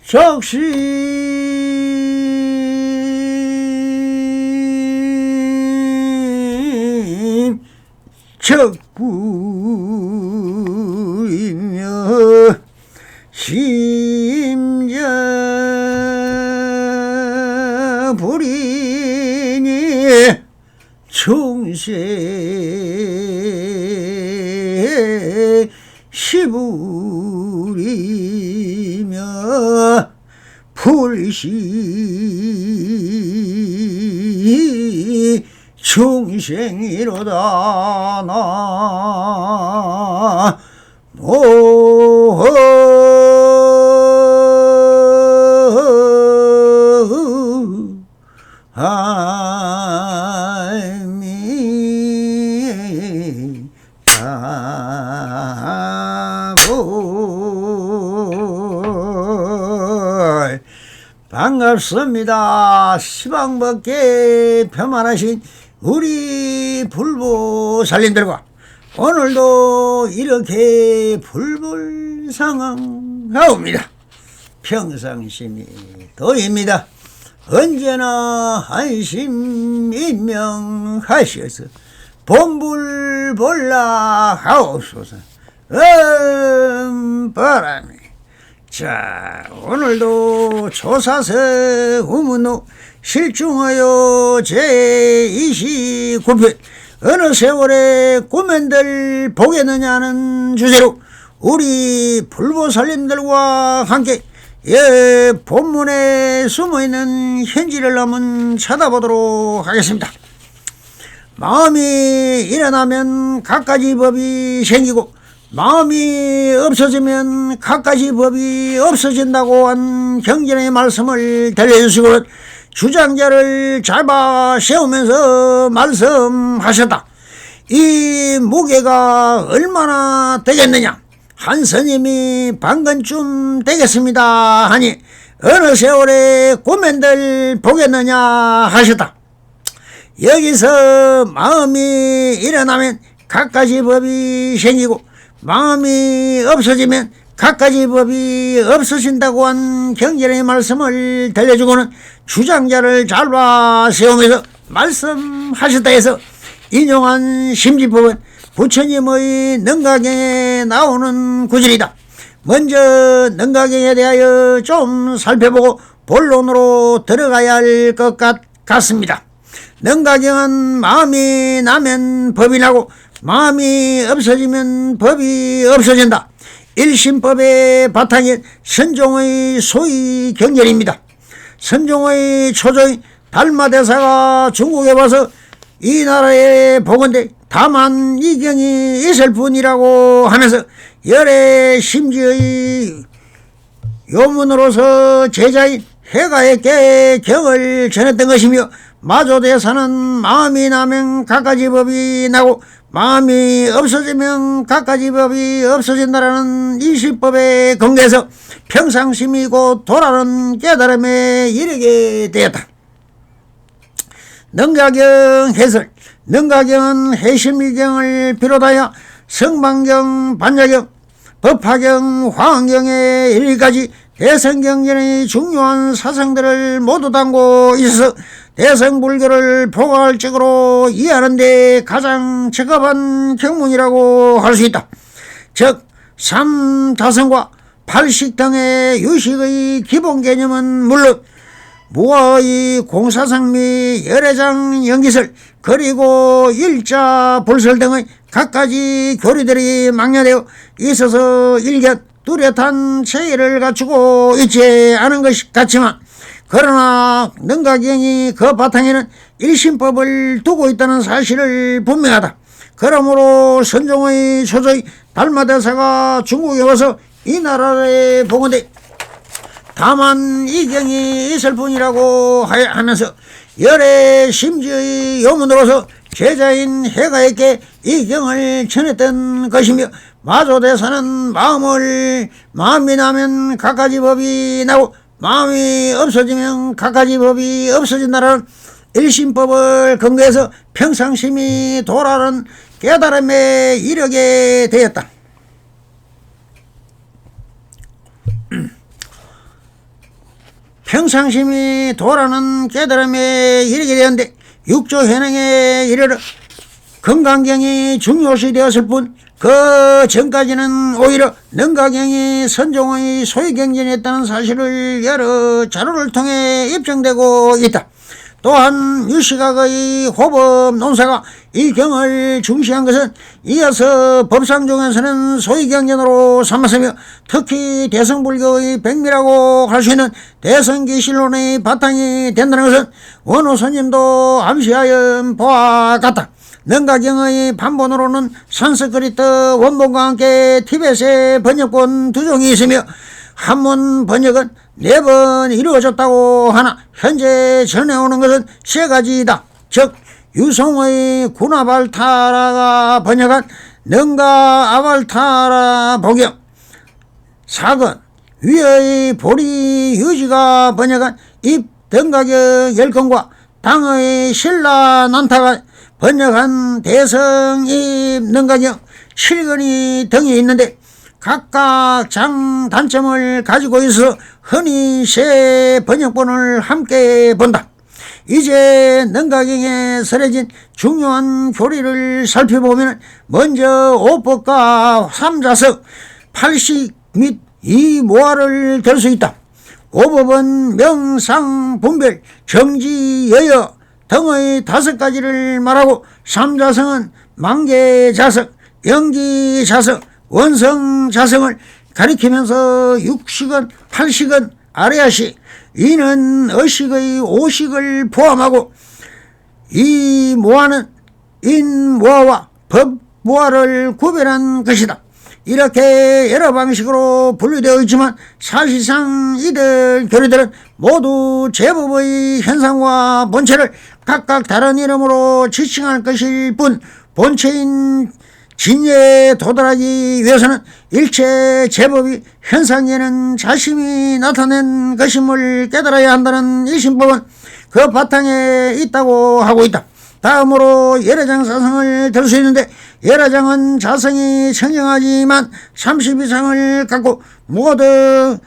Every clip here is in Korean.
적심 적부이며 심자 불이니 총세 시부리며 불시 중생이로다 나 반갑습니다. 시방밖에 편만하신 우리 불보살님들과 오늘도 이렇게 불불상항하옵니다. 평상심이 도입니다. 언제나 한심인명하셔서 본불볼라하옵소서. 바람이. 자, 오늘도 조사서 우문호 실중하여 제29편 어느 세월에 꿈엔들 보겠느냐는 주제로 우리 불보살님들과 함께 본문에 숨어있는 현지를 한번 찾아보도록 하겠습니다. 마음이 일어나면 갖가지 법이 생기고 마음이 없어지면 갖가지 법이 없어진다고 한 경전의 말씀을 들려주시고 주장자를 잡아 세우면서 말씀하셨다. 이 무게가 얼마나 되겠느냐? 한 스님이 방근쯤 되겠습니다 하니 어느 세월에 꿈엔들 보겠느냐 하셨다. 여기서 마음이 일어나면 갖가지 법이 생기고 마음이 없어지면 갖가지 법이 없어진다고 한 경전의 말씀을 들려주고는 주장자를 잡아 세우면서 말씀하셨다 해서 인용한 심지법은 부처님의 능가경에 나오는 구절이다. 먼저 능가경에 대하여 좀 살펴보고 본론으로 들어가야 할 것 같습니다. 능가경은 마음이 나면 법이 나고 마음이 없어지면 법이 없어진다. 일심법의 바탕인 선종의 소위 경전입니다. 선종의 초조인 달마대사가 중국에 와서 이 나라에 보건대 다만 이 경이 있을 뿐이라고 하면서 열의 심지의 요문으로서 제자인 해가에게 경을 전했던 것이며 마조대사는 마음이 나면 갖가지 법이 나고 마음이 없어지면 갖가지 법이 없어진다라는 이시법의 근거에서 평상심이고 도라는 깨달음에 이르게 되었다. 능가경 해설. 능가경은 해심이경을 비롯하여 성방경, 반야경, 법화경, 화엄경에 이르기까지 대성경전의 중요한 사상들을 모두 담고 있어서 대성불교를 포괄적으로 이해하는 데 가장 적합한 경문이라고 할 수 있다. 즉 삼다성과 팔식 등의 유식의 기본 개념은 물론 무아의 공사상 및 열애장 연기설 그리고 일자 불설 등의 갖가지 교리들이 망려되어 있어서 일견 뚜렷한 체계를 갖추고 있지 않은 것 같지만 그러나 능가경이 그 바탕에는 일심법을 두고 있다는 사실을 분명하다. 그러므로 선종의 초조의 달마대사가 중국에 와서 이 나라에 보건대 다만 이 경이 있을 뿐이라고 하면서 열의 심지의 요문으로서 제자인 해가에게 이 경을 전했던 것이며 마조대사는 마음이 나면 갖가지 법이 나고 마음이 없어지면 갖가지 법이 없어진다는 일심법을 근거해서 평상심이 도라는 깨달음에 이르게 되었다. 평상심이 도라는 깨달음에 이르게 되었는데 육조 현행에 이르러 건강경이 중요시 되었을 뿐 그 전까지는 오히려 능가경이 선종의 소유경전이었다는 사실을 여러 자료를 통해 입증되고 있다. 또한 유시각의 호법 논사가 이 경을 중시한 것은 이어서 법상 중에서는 소유경전으로 삼았으며 특히 대성불교의 백미라고 할 수 있는 대성기실론의 바탕이 된다는 것은 원호 스님도 암시하여 보아갔다. 능가경의 판본으로는 산스크리트 원본과 함께 티벳의 번역본 2종이 있으며 한문 번역은 4번 이루어졌다고 하나 현재 전해오는 것은 3가지이다. 즉 유송의 구나발타라가 번역한 능가 아발타라 복경, 사건 위의 보리 유지가 번역한 입등가경 열건과 당의 신라 난타가 번역한 대성입 능가경 7권이 등이 있는데 각각 장 단점을 가지고 있어 흔히 세 번역본을 함께 본다. 이제 능가경에 설해진 중요한 교리를 살펴보면 먼저 오법과 삼자석, 8식 및 이모화를 들 수 있다. 오법은 명상, 분별, 정지, 여여 등의 5가지를 말하고 삼자성은 만개자석, 영기자석, 원성자성을 가리키면서 6식은 8식은 아래야식, 이는 어식의 5식을 포함하고 이 모화는 인모화와 법모화를 구별한 것이다. 이렇게 여러 방식으로 분류되어 있지만 사실상 이들 교리들은 모두 제법의 현상과 본체를 각각 다른 이름으로 지칭할 것일 뿐 본체인 진리에 도달하기 위해서는 일체 제법이 현상에는 자신이 나타낸 것임을 깨달아야 한다는 일심법은 그 바탕에 있다고 하고 있다. 다음으로 열애장 사성을 들 수 있는데 열애장은 자성이 청정하지만 30 이상을 갖고 모든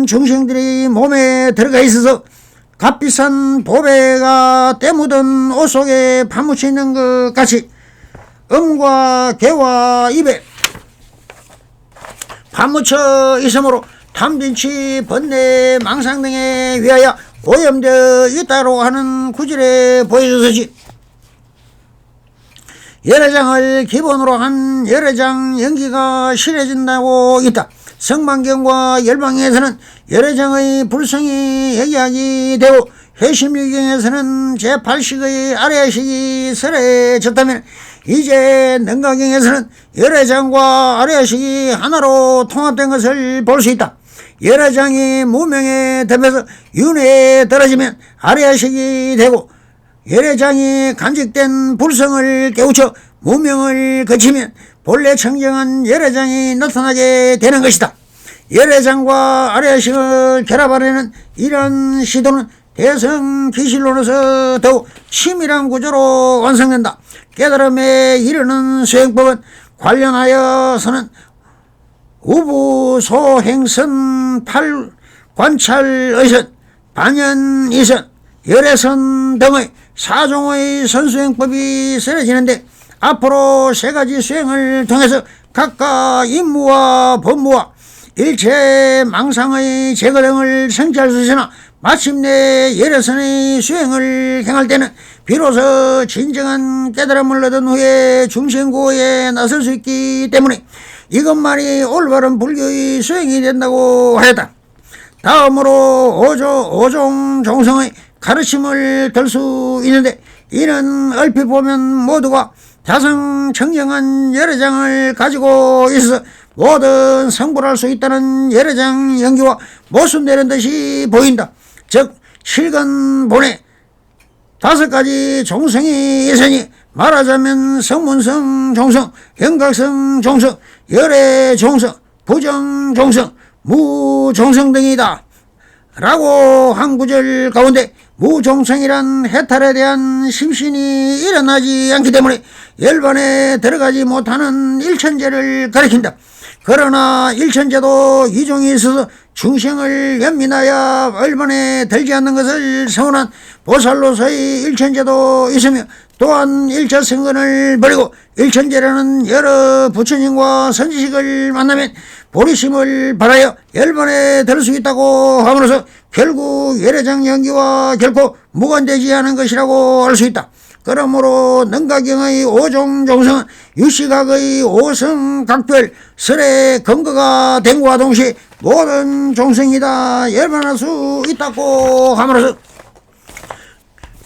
중생들이 몸에 들어가 있어서 값비싼 보배가 때 묻은 옷 속에 파묻혀 있는 것 같이 음과 개와 입에 파묻혀 있으므로 탐진치, 번뇌, 망상 등에 위하여 오염되어 있다고 하는 구절에 보여주듯이 열애장을 기본으로 한 열애장 연기가 실해진다고 있다. 성만경과 열방에서는 열애장의 불성이 얘기하게 되고 회심유경에서는 제8식의 아래식이 설해졌다면 이제 능가경에서는 열애장과 아래식이 하나로 통합된 것을 볼 수 있다. 열애장이 무명에 덮여서 윤회에 떨어지면 아래식이 되고 열애장이 간직된 불성을 깨우쳐 무명을 거치면 본래 청정한 열애장이 나타나게 되는 것이다. 열애장과 아래식을 결합하려는 이런 시도는 대성기실론에서 더욱 치밀한 구조로 완성된다. 깨달음에 이르는 수행법은 관련하여서는 우부소행선 8관찰의선, 반연이선, 열애선 등의 4종의 선수행법이 쓰여지는데 앞으로 3가지 수행을 통해서 각각 임무와 법무와 일체 망상의 제거 등을 성취할 수 있으나 마침내 열애선의 수행을 행할 때는 비로소 진정한 깨달음을 얻은 후에 중생고에 나설 수 있기 때문에 이것만이 올바른 불교의 수행이 된다고 하였다. 다음으로 오종 종성의 가르침을 들 수 있는데 이는 얼핏 보면 모두가 자성 청정한 열애장을 가지고 있어서 모든 성불할 수 있다는 열애장 연기와 모순되는 듯이 보인다. 즉 7근본에 5가지 종성이 있으니 말하자면 성문성 종성, 영각성 종성, 열애 종성, 부정 종성, 무종성 등이다 라고 한 구절 가운데 무종성이란 해탈에 대한 심신이 일어나지 않기 때문에 열반에 들어가지 못하는 일천제를 가리킨다. 그러나 일천제도 이종이 있어서 중생을 연민하여 얼번에 들지 않는 것을 서운한 보살로서의 일천제도 있으며, 또한 일처승근을 버리고 일천제라는 여러 부처님과 선지식을 만나면 보리심을 발하여 열번에 들 수 있다고 함으로써 결국 열애장 연기와 결코 무관되지 않은 것이라고 알 수 있다. 그러므로 능가경의 오종 종성은 유시각의 오성각별 설의 근거가 된 것과 동시에 모든 종성이다 열반할 수 있다고 함으로써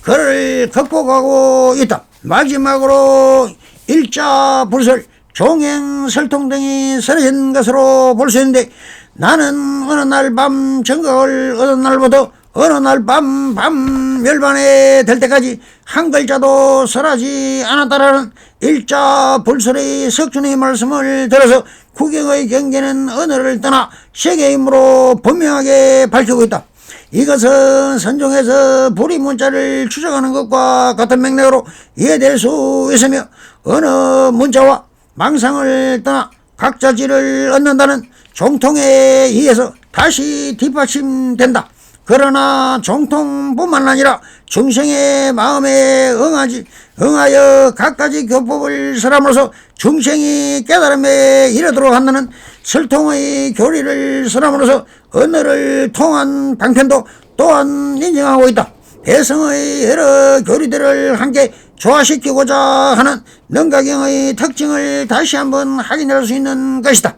그를 극복하고 있다. 마지막으로 일자 불설, 종행, 설통 등이 설해진 것으로 볼 수 있는데, 나는 어느 날 밤 정각을 얻은 날부터 어느 날 밤 멸반에 될 때까지 한 글자도 설하지 않았다라는 일자 불설의 석준의 말씀을 들어서 구경의 경계는 언어를 떠나 세계의 힘으로 분명하게 밝히고 있다. 이것은 선종에서 불이 문자를 추적하는 것과 같은 맥락으로 이해될 수 있으며, 어느 문자와 망상을 떠나 각자 질을 얻는다는 정통에 의해서 다시 뒷받침된다. 그러나 정통뿐만 아니라 중생의 마음에 응하여 각가지 교법을 설함으로써 중생이 깨달음에 이르도록 한다는 설통의 교리를 설함으로써 언어를 통한 방편도 또한 인정하고 있다. 대성의 여러 교리들을 함께 조화시키고자 하는 능가경의 특징을 다시 한번 확인할 수 있는 것이다.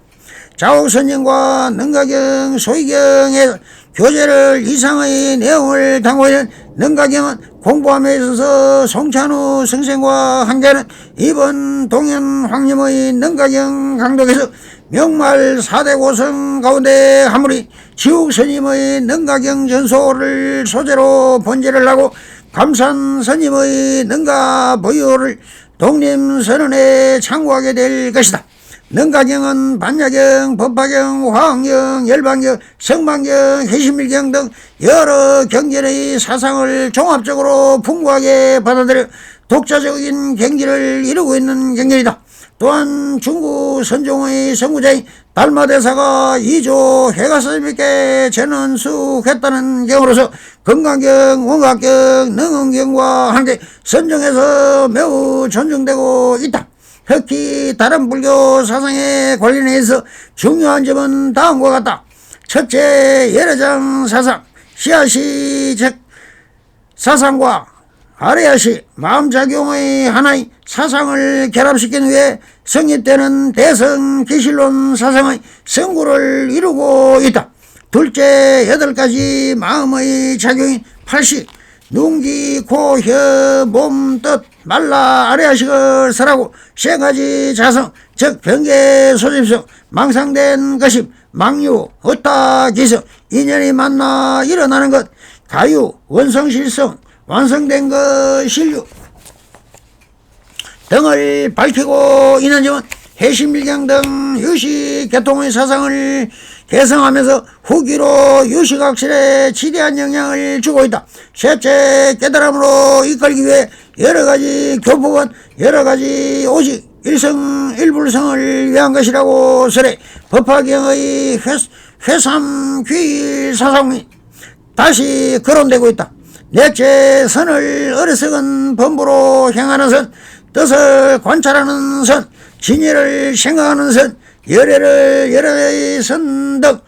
자옥선정과 능가경, 소위경의 교재를 이상의 내용을 담고 있는 능가경은 공부함에 있어서 송찬우 선생과 함께하는 이번 동현 황림의 능가경 강독에서 명말 4대 고성 가운데 한물이 지옥스님의 능가경 전소를 소재로 번제를 하고 감산스님의 능가보유를 독림선언에 참고하게 될 것이다. 능가경은 반야경, 법화경, 화엄경, 열반경, 성반경, 해심일경 등 여러 경전의 사상을 종합적으로 풍부하게 받아들여 독자적인 경지를 이루고 있는 경전이다. 또한 중국 선종의 선구자인 달마대사가 2조 해가스님께 전원수했다는 경우로서 건강경, 원각경, 능엄경과 함께 선종에서 매우 존중되고 있다. 특히 다른 불교 사상에 관련해서 중요한 점은 다음과 같다. 첫째, 열애장 사상, 시아시적 사상과 아레아시 마음작용의 하나의 사상을 결합시킨 후에 성립되는 대성기실론 사상의 성구를 이루고 있다. 둘째, 8가지 마음의 작용인 8시, 눈기, 코, 혀, 몸, 뜻, 말라, 아래아식을 설하고 3가지 자성, 즉 병계, 소집성, 망상된 것임, 망유, 어따, 기성, 인연이 만나 일어나는 것, 가유, 원성실성, 완성된 것, 신류 등을 밝히고 있는 점은 해심일경 등 유식 계통의 사상을 개성하면서 후기로 유식학설에 지대한 영향을 주고 있다. 셋째, 깨달음으로 이끌기 위해 여러가지 교법은 여러가지 오직 일성일불성을 위한 것이라고 설해 법화경의 회삼귀일 사상이 다시 거론되고 있다. 넷째, 선을 어리석은 범부로 행하는 선, 뜻을 관찰하는 선, 진리를 생각하는 선, 열애를 열애의 선 등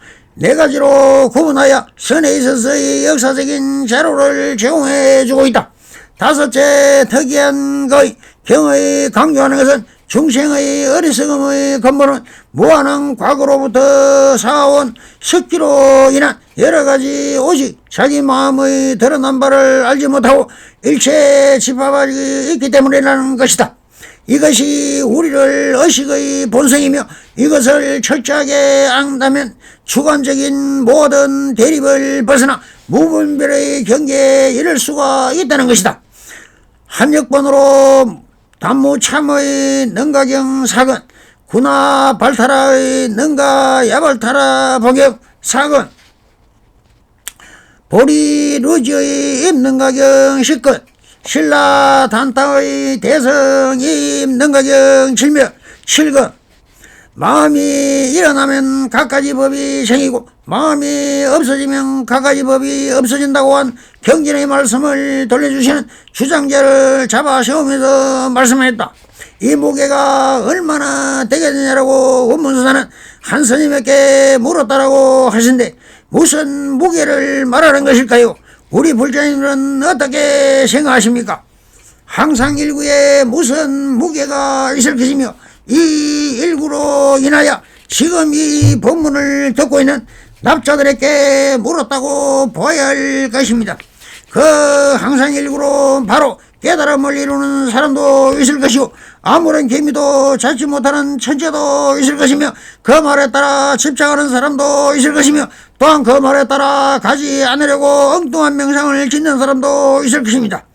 4가지로 구분하여 선에 있어서의 역사적인 자료를 제공해주고 있다. 다섯째, 특이한 것 경의 강조하는 것은 중생의 어리석음의 근본은 무한한 과거로부터 쌓아온 습기로 인한 여러가지 오직 자기 마음의 드러난 바를 알지 못하고 일체에 집합하고 있기 때문이라는 것이다. 이것이 우리를 의식의 본성이며 이것을 철저하게 안다면 주관적인 모든 대립을 벗어나 무분별의 경계에 이를 수가 있다는 것이다. 한역번으로 단무참의 능가경 사건, 군화 발타라의 능가 야발타라 복역 사건, 보리루지의 임능가경 시건, 신라 단타의 대성임 능가경 7건, 마음이 일어나면 갖가지 법이 생기고 마음이 없어지면 갖가지 법이 없어진다고 한 경전의 말씀을 돌려주시는 주장자를 잡아 세우면서 말씀했다. 이 무게가 얼마나 되겠느냐라고 원문서사는 한 스님에게 물었다라고 하신데 무슨 무게를 말하는 것일까요? 우리 불자님들은 어떻게 생각하십니까? 항상일구에 무슨 무게가 있을 것이며 이 일구로 인하여 지금 이 법문을 듣고 있는 납자들에게 물었다고 보아야 할 것입니다. 그 항상일구로 바로 깨달음을 이루는 사람도 있을 것이고 아무런 개미도 찾지 못하는 천재도 있을 것이며 그 말에 따라 집착하는 사람도 있을 것이며 또한 그 말에 따라 가지 않으려고 엉뚱한 명상을 짓는 사람도 있을 것입니다.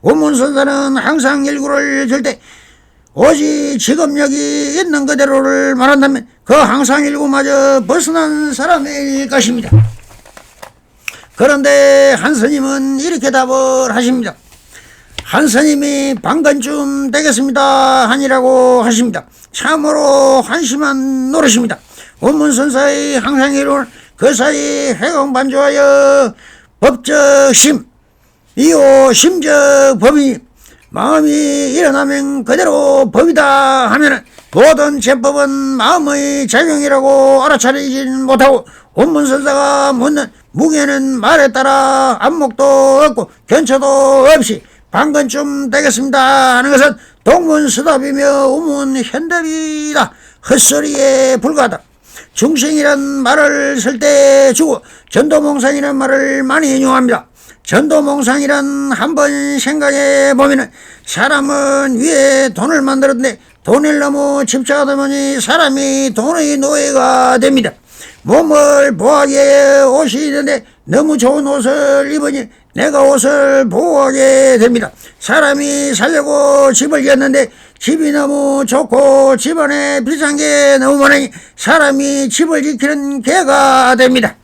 원문선사는 항상 일구를 들 때 오직 지금 여기 있는 그대로를 말한다면 그 항상 일구마저 벗어난 사람일 것입니다. 그런데 한 스님은 이렇게 답을 하십니다. 한 스님이 방건쯤 되겠습니다 하니라고 하십니다. 참으로 한심한 노릇입니다. 원문선사의 항상 일구는 그 사이 회광반조하여 법적 심 이오 심적 법이니 마음이 일어나면 그대로 법이다 하면은 모든 제법은 마음의 작용이라고 알아차리진 못하고 원문선사가 묻는 무게는 말에 따라 안목도 없고 견처도 없이 방건쯤 되겠습니다 하는 것은 동문서답이며 우문현답이다. 헛소리에 불과하다. 중생이란 말을 쓸 때 주고 전도몽상이란 말을 많이 인용합니다. 전도몽상이란 한번 생각해 보면은 사람은 위에 돈을 만들었는데 돈을 너무 집착하다 보니 사람이 돈의 노예가 됩니다. 몸을 보호하게 옷이 있는데 너무 좋은 옷을 입으니 내가 옷을 보호하게 됩니다. 사람이 살려고 집을 지었는데 집이 너무 좋고 집안에 비싼 게 너무 많으니 사람이 집을 지키는 개가 됩니다.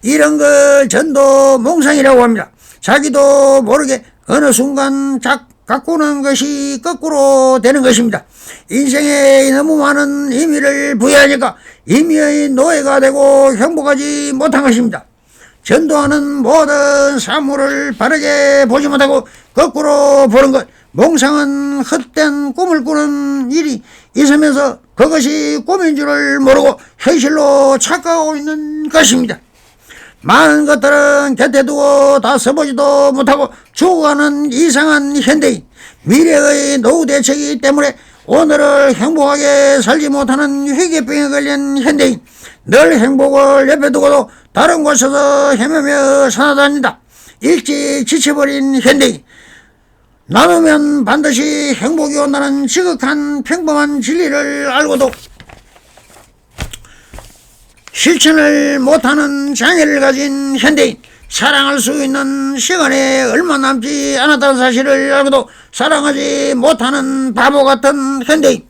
이런 걸 전도몽상이라고 합니다. 자기도 모르게 어느 순간 가꾸는 것이 거꾸로 되는 것입니다. 인생에 너무 많은 의미를 부여하니까 의미의 노예가 되고 행복하지 못한 것입니다. 전도하는 모든 사물을 바르게 보지 못하고 거꾸로 보는 것, 몽상은 헛된 꿈을 꾸는 일이 있으면서 그것이 꿈인 줄을 모르고 현실로 착각하고 있는 것입니다. 많은 것들은 곁에 두고 다 써보지도 못하고 죽어가는 이상한 현대인, 미래의 노후 대책이기 때문에 오늘을 행복하게 살지 못하는 회계병에 걸린 현대인, 늘 행복을 옆에 두고도 다른 곳에서 헤매며 살아다닌다. 일찍 지쳐버린 현대인, 나누면 반드시 행복이 온다는 지극한 평범한 진리를 알고도 실천을 못하는 장애를 가진 현대인, 사랑할 수 있는 시간에 얼마 남지 않았다는 사실을 알고도 사랑하지 못하는 바보 같은 현대인,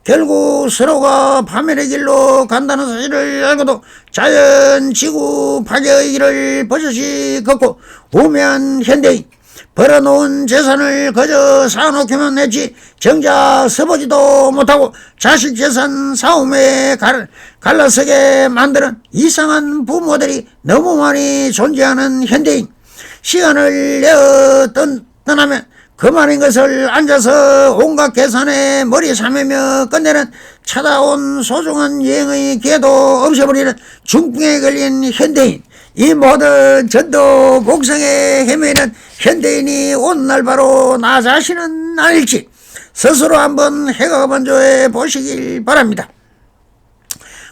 결국 서로가 파멸의 길로 간다는 사실을 알고도 자연, 지구 파괴의 길을 버젓이 걷고 우매한 현대인, 벌어놓은 재산을 그저 사놓기만 했지 정작 써보지도 못하고 자식 재산 싸움에 갈라서게 만드는 이상한 부모들이 너무 많이 존재하는 현대인, 시간을 내어 떠나면 그만인 것을 앉아서 온갖 계산에 머리 삼으며 끝내는 찾아온 소중한 여행의 기회도 없애버리는 중풍에 걸린 현대인, 이 모든 전도 목성에 헤매는 현대인이 오늘 바로 나 자신은 아닐지 스스로 한번 해가반조해 보시길 바랍니다.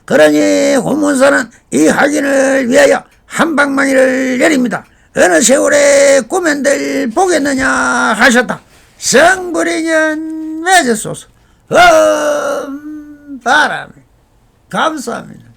그러니 고문사는 이 확인을 위하여 한방망이를 내립니다. 어느 세월에 꿈엔들 보겠느냐 하셨다. 성불이년 맺으소서. 바람이 감사합니다.